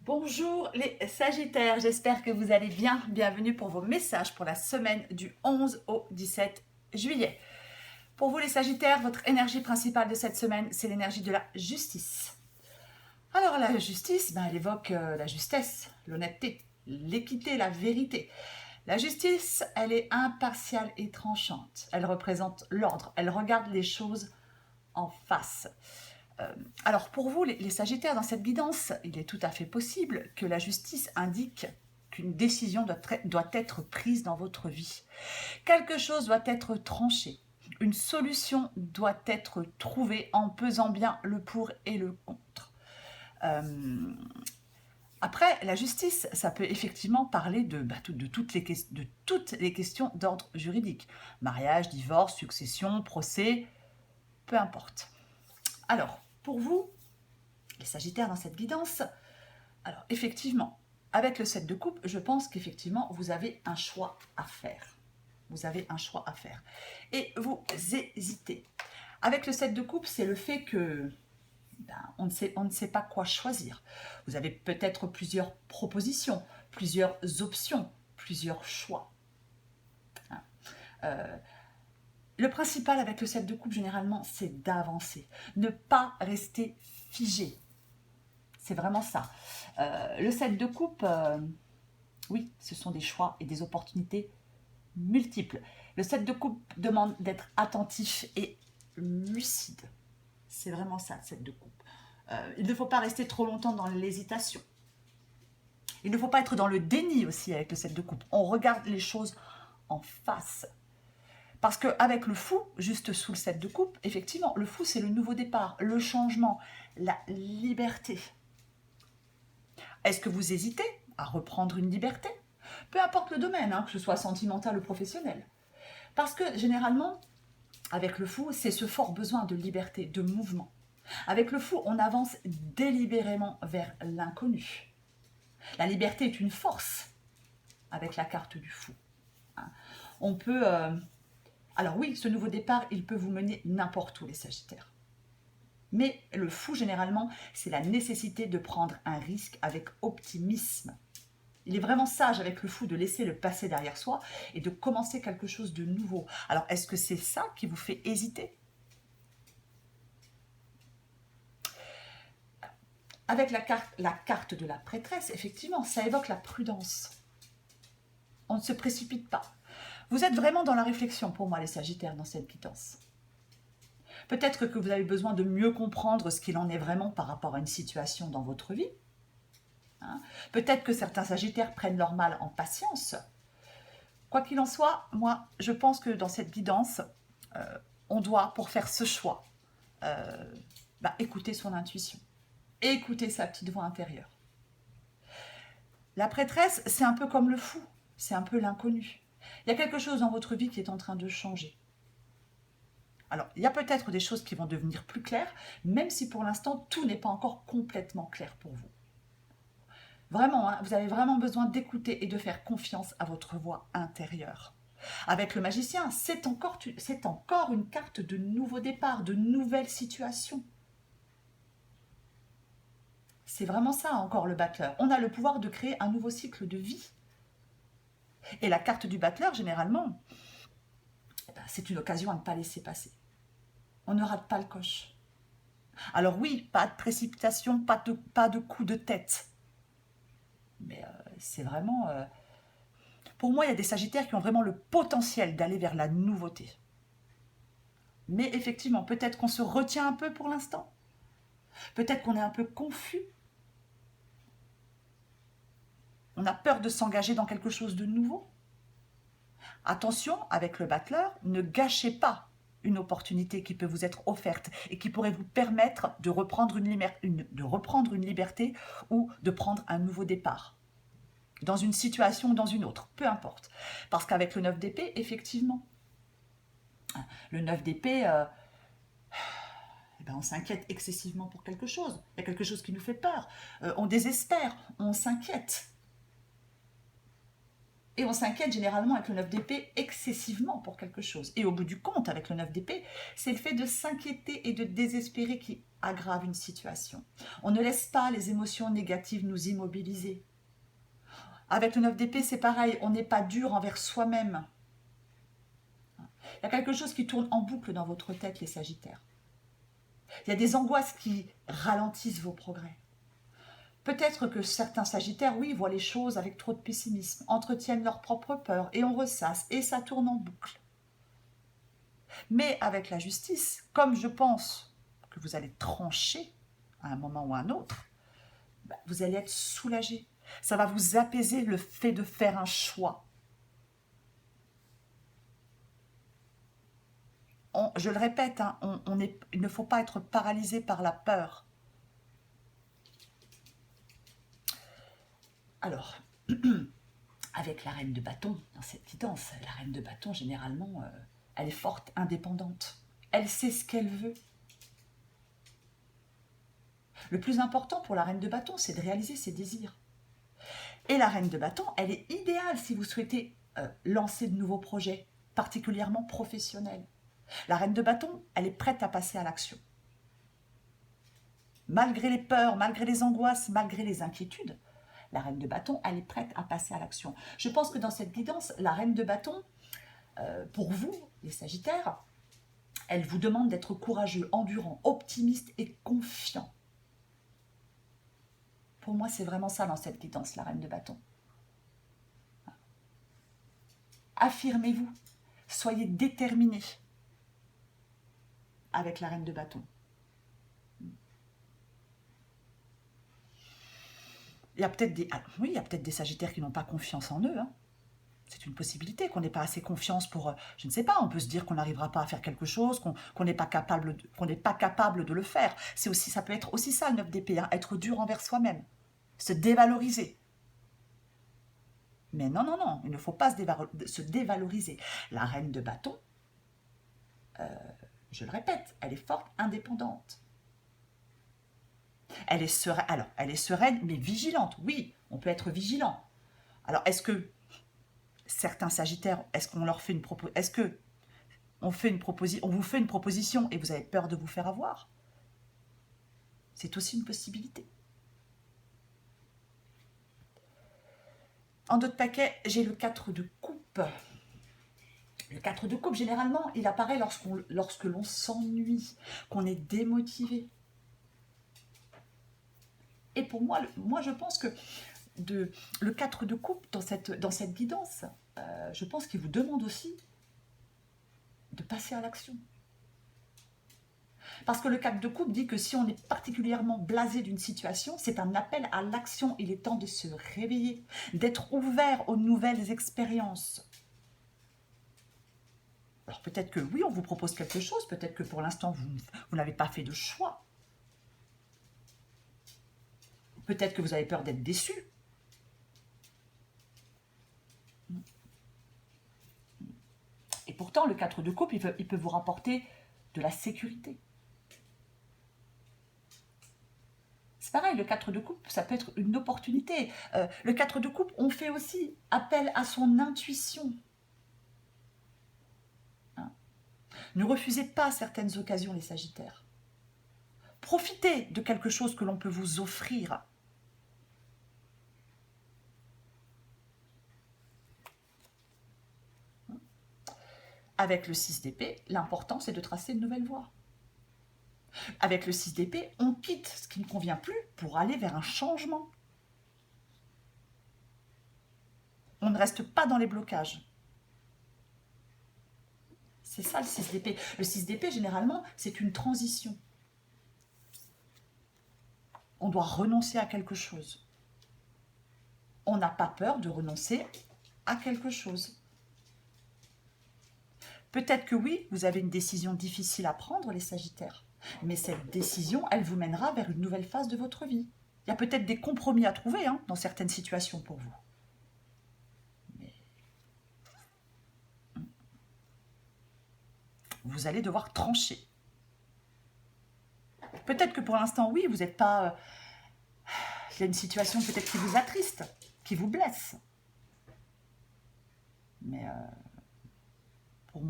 Bonjour les Sagittaires, j'espère que vous allez bien. Bienvenue pour vos messages pour la semaine du 11 au 17 juillet. Pour vous les Sagittaires, votre énergie principale de cette semaine, c'est l'énergie de la justice. Alors la justice, elle évoque la justesse, l'honnêteté, l'équité, la vérité. La justice, elle est impartiale et tranchante. Elle représente l'ordre, elle regarde les choses en face. Alors pour vous, les Sagittaires, dans cette guidance, il est tout à fait possible que la justice indique qu'une décision doit être prise dans votre vie. Quelque chose doit être tranché. Une solution doit être trouvée en pesant bien le pour et le contre. Après, la justice, ça peut effectivement parler de toutes les questions d'ordre juridique. Mariage, divorce, succession, procès, peu importe. Alors, pour vous, les Sagittaires dans cette guidance, alors effectivement, avec le 7 de coupe, je pense qu'effectivement, vous avez un choix à faire. Vous avez un choix à faire. Et vous hésitez. Avec le 7 de coupe, c'est le fait que on ne sait pas quoi choisir. Vous avez peut-être plusieurs propositions, plusieurs options, plusieurs choix. Le principal avec le 7 de coupe, généralement, c'est d'avancer. Ne pas rester figé. C'est vraiment ça. Le 7 de coupe, oui, ce sont des choix et des opportunités multiples. Le 7 de coupe demande d'être attentif et lucide. C'est vraiment ça, le 7 de coupe. Il ne faut pas rester trop longtemps dans l'hésitation. Il ne faut pas être dans le déni aussi avec le 7 de coupe. On regarde les choses en face. Parce qu'avec le fou, juste sous le 7 de coupe, effectivement, le fou, c'est le nouveau départ, le changement, la liberté. Est-ce que vous hésitez à reprendre une liberté? Peu importe le domaine, que ce soit sentimental ou professionnel. Parce que généralement, avec le fou, c'est ce fort besoin de liberté, de mouvement. Avec le fou, on avance délibérément vers l'inconnu. La liberté est une force avec la carte du fou. On peut... Alors oui, ce nouveau départ, il peut vous mener n'importe où, les Sagittaires. Mais le fou, généralement, c'est la nécessité de prendre un risque avec optimisme. Il est vraiment sage avec le fou de laisser le passé derrière soi et de commencer quelque chose de nouveau. Alors, est-ce que c'est ça qui vous fait hésiter? Avec la carte de la prêtresse, effectivement, ça évoque la prudence. On ne se précipite pas. Vous êtes vraiment dans la réflexion pour moi, les Sagittaires, dans cette guidance. Peut-être que vous avez besoin de mieux comprendre ce qu'il en est vraiment par rapport à une situation dans votre vie. Peut-être que certains Sagittaires prennent leur mal en patience. Quoi qu'il en soit, moi, je pense que dans cette guidance, on doit, pour faire ce choix, écouter son intuition, écouter sa petite voix intérieure. La prêtresse, c'est un peu comme le fou, c'est un peu l'inconnu. Il y a quelque chose dans votre vie qui est en train de changer. Alors, il y a peut-être des choses qui vont devenir plus claires, même si pour l'instant, tout n'est pas encore complètement clair pour vous. Vraiment, vous avez vraiment besoin d'écouter et de faire confiance à votre voix intérieure. Avec le magicien, c'est encore une carte de nouveau départ, de nouvelles situations. C'est vraiment ça encore le battleur. On a le pouvoir de créer un nouveau cycle de vie. Et la carte du battleur, généralement, c'est une occasion à ne pas laisser passer. On ne rate pas le coche. Alors oui, pas de précipitation, pas de coup de tête. Mais c'est vraiment... Pour moi, il y a des Sagittaires qui ont vraiment le potentiel d'aller vers la nouveauté. Mais effectivement, peut-être qu'on se retient un peu pour l'instant. Peut-être qu'on est un peu confus. On a peur de s'engager dans quelque chose de nouveau. Attention, avec le battleur, ne gâchez pas une opportunité qui peut vous être offerte et qui pourrait vous permettre de reprendre une liberté ou de prendre un nouveau départ. Dans une situation ou dans une autre, peu importe. Parce qu'avec le 9 d'épée, effectivement, le 9 d'épée, on s'inquiète excessivement pour quelque chose. Il y a quelque chose qui nous fait peur. On désespère, on s'inquiète. Et on s'inquiète généralement avec le 9 d'épée excessivement pour quelque chose. Et au bout du compte, avec le 9 d'épée, c'est le fait de s'inquiéter et de désespérer qui aggrave une situation. On ne laisse pas les émotions négatives nous immobiliser. Avec le 9 d'épée, c'est pareil, on n'est pas dur envers soi-même. Il y a quelque chose qui tourne en boucle dans votre tête, les Sagittaires. Il y a des angoisses qui ralentissent vos progrès. Peut-être que certains Sagittaires, oui, voient les choses avec trop de pessimisme, entretiennent leur propre peur et on ressasse et ça tourne en boucle. Mais avec la justice, comme je pense que vous allez trancher à un moment ou à un autre, vous allez être soulagé. Ça va vous apaiser le fait de faire un choix. Je le répète, hein, il ne faut pas être paralysé par la peur. Alors, avec la reine de bâton, dans cette guidance, la reine de bâton, généralement, elle est forte, indépendante. Elle sait ce qu'elle veut. Le plus important pour la reine de bâton, c'est de réaliser ses désirs. Et la reine de bâton, elle est idéale si vous souhaitez lancer de nouveaux projets, particulièrement professionnels. La reine de bâton, elle est prête à passer à l'action. Malgré les peurs, malgré les angoisses, malgré les inquiétudes, la reine de bâton, elle est prête à passer à l'action. Je pense que dans cette guidance, la reine de bâton, pour vous, les Sagittaires, elle vous demande d'être courageux, endurant, optimiste et confiant. Pour moi, c'est vraiment ça dans cette guidance, la reine de bâton. Affirmez-vous, soyez déterminés avec la reine de bâton. Il y a peut-être des Sagittaires qui n'ont pas confiance en eux. Hein. C'est une possibilité, qu'on n'ait pas assez confiance pour... je ne sais pas, on peut se dire qu'on n'arrivera pas à faire quelque chose, qu'on n'est pas capable de le faire. Ça peut être aussi ça, le 9 d'épée, hein, être dur envers soi-même, se dévaloriser. Mais non, non, non, il ne faut pas se dévaloriser. La reine de bâton, je le répète, elle est forte, indépendante. Elle est sereine, mais vigilante. Oui, on peut être vigilant. Alors, est-ce que certains Sagittaires, est-ce qu'on leur fait une proposition, est-ce que on vous fait une proposition et vous avez peur de vous faire avoir? C'est aussi une possibilité. En d'autres paquets, j'ai le 4 de coupe. Le 4 de coupe, généralement, il apparaît lorsque l'on s'ennuie, qu'on est démotivé. Et pour moi, je pense que le 4 de coupe dans cette guidance, je pense qu'il vous demande aussi de passer à l'action. Parce que le 4 de coupe dit que si on est particulièrement blasé d'une situation, c'est un appel à l'action. Il est temps de se réveiller, d'être ouvert aux nouvelles expériences. Alors peut-être que oui, on vous propose quelque chose, peut-être que pour l'instant, vous n'avez pas fait de choix. Peut-être que vous avez peur d'être déçu. Et pourtant, le 4 de coupe, il peut vous rapporter de la sécurité. C'est pareil, le 4 de coupe, ça peut être une opportunité. Le 4 de coupe, on fait aussi appel à son intuition. Hein? Ne refusez pas certaines occasions, les Sagittaires. Profitez de quelque chose que l'on peut vous offrir. Avec le 6 d'épée, l'important, c'est de tracer une nouvelle voie. Avec le 6 d'épée, on quitte ce qui ne convient plus pour aller vers un changement. On ne reste pas dans les blocages. C'est ça le 6 d'épée. Le 6 d'épée, généralement, c'est une transition. On doit renoncer à quelque chose. On n'a pas peur de renoncer à quelque chose. Peut-être que oui, vous avez une décision difficile à prendre, les Sagittaires. Mais cette décision, elle vous mènera vers une nouvelle phase de votre vie. Il y a peut-être des compromis à trouver dans certaines situations pour vous. Mais vous allez devoir trancher. Peut-être que pour l'instant, oui, vous n'êtes pas... il y a une situation peut-être qui vous attriste, qui vous blesse. Mais pour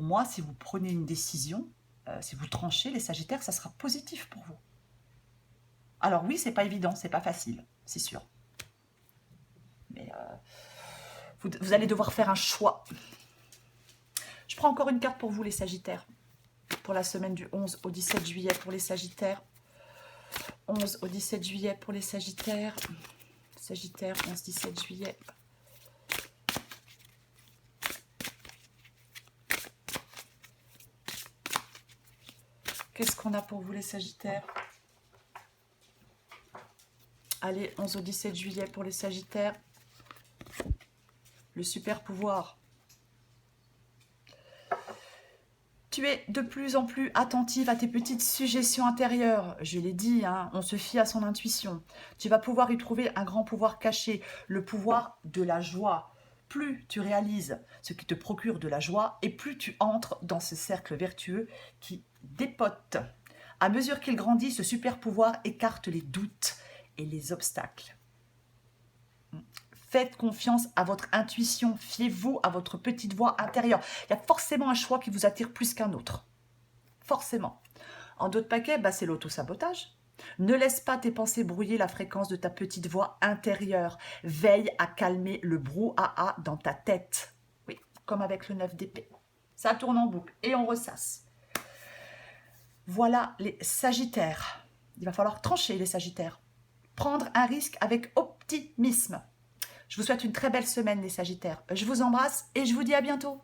moi, si vous prenez une décision, si vous tranchez les Sagittaires, ça sera positif pour vous. Alors oui, c'est pas évident, c'est pas facile, c'est sûr. Mais vous allez devoir faire un choix. Je prends encore une carte pour vous, les Sagittaires. Pour la semaine du 11 au 17 juillet pour les Sagittaires. 11 au 17 juillet pour les Sagittaires. Sagittaire, 11-17 juillet. Qu'est-ce qu'on a pour vous, les Sagittaires? Allez, 11 au 17 juillet pour les Sagittaires. Le super pouvoir. Tu es de plus en plus attentive à tes petites suggestions intérieures. Je l'ai dit, hein, on se fie à son intuition. Tu vas pouvoir y trouver un grand pouvoir caché, le pouvoir de la joie. Plus tu réalises ce qui te procure de la joie et plus tu entres dans ce cercle vertueux qui dépote. À mesure qu'il grandit, ce super pouvoir écarte les doutes et les obstacles. Faites confiance à votre intuition, fiez-vous à votre petite voix intérieure. Il y a forcément un choix qui vous attire plus qu'un autre. Forcément. En d'autres paquets, c'est l'auto-sabotage. Ne laisse pas tes pensées brouiller la fréquence de ta petite voix intérieure. Veille à calmer le brouhaha dans ta tête. Oui, comme avec le 9 d'épée. Ça tourne en boucle et on ressasse. Voilà les Sagittaires. Il va falloir trancher les Sagittaires. Prendre un risque avec optimisme. Je vous souhaite une très belle semaine, les Sagittaires. Je vous embrasse et je vous dis à bientôt.